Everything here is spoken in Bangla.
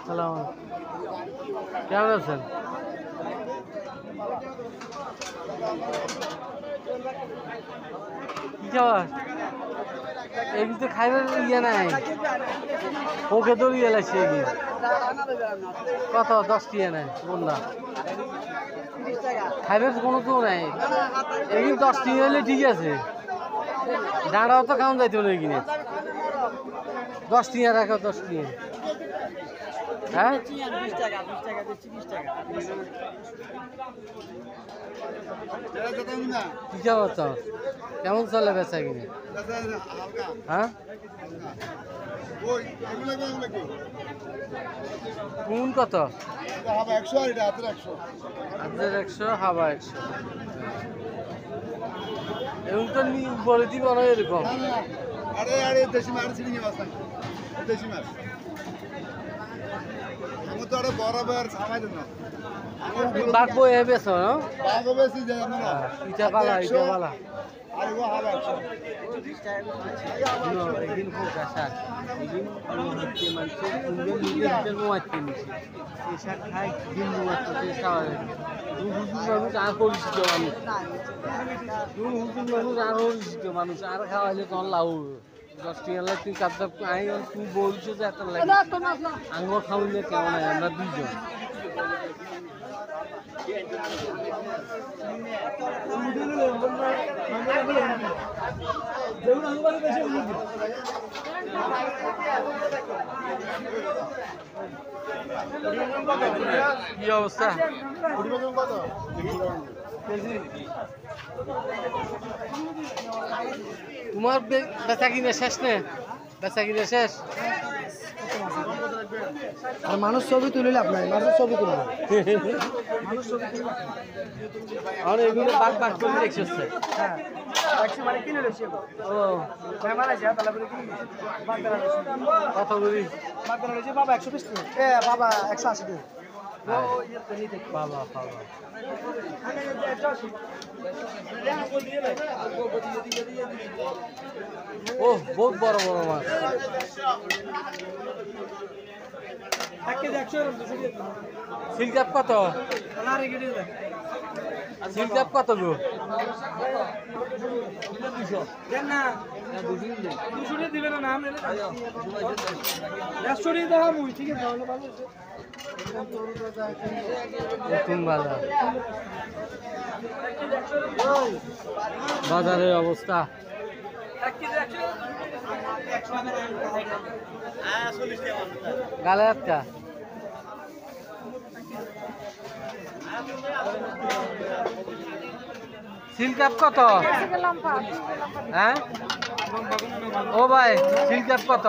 সালাম, কেমন আছেন? কি খাবার এগুলো তো খাইবার ইয়ে নাই, ওকে তো ইয়ে লাগছে এগুলো। কত 10 টাকা নেয় বললা, খাইবার কোনো তো নাই এগুলো। 10 টাকা হলে ঠিক আছে, ডাঁড়াও তো খাওয়া যাইতে না এগিয়ে। 10 টাকা রাখো, 10 টাকা। হ্যাঁ, 20 টাকা, 20 টাকা দিচ্ছি, 20 টাকা। কি খাবার তো কেমন চলে বেচা কিনে? হ্যাঁ, কোন কত? 100 হাওয়া 100 এবং তো বলে দিব না এরকম। আরে আরে দেশি মাছ ছিলি মাছ না, দেশি মাছ আমি তো আরে বরাবর সামাই দেন না। বাগবো এ বেছো না, বাগো বেশি যায় না, ইটা পালা, ইটা পালা। আরে ও হাওয়া 100 নো একদিন খুব আশা, একদিন হচ্ছে মানুষ সুন্দর নিজের মোয়াইতে নিছে এই শাক খায়, দিন মোয়াইতে চেষ্টা করে। হুজুর মানুষ আর পরিচিত মানুষ, হুজুর মানুষ আর পরিচিত মানুষ, আর খাওয়াইলে তখন লাউ 10 টাকা লাগে। তুই কাঁদতে আই, তুই বলছো যে এত লাগে আঙ্গুর খাওয়াইলে কেমন হয়? আমরা দুইজন কি অবস্থা? তোমার বেচা কিনে শেষ নে? বেচা কিনে শেষ? আর মানুষ ছবি তুলিলে আপনার মানুষ ছবি তুলবে, আর এগুলো বাগ বাগ করে দেখছি। হ্যাঁ মানে কিনে লেছি ও মেহমান আছে, তাহলে বলে কিনে কত করি? বাগদানা লেছি বাবা 120 টাকা, এ বাবা 180 টাকা। বাবা বাবা ও বহুত বড় বড় মাছ। সিলকাপ কত? সিলকাপ কত গো? 200 না 200 দিবে না, নাম এলে 100 টাকা দাও মুই, ঠিক আছে তাহলে ভালো আছে। বাজারের অবস্থা গালে একটা সিলকাপ কত? হ্যাঁ ও ভাই, সিলকাপ কত?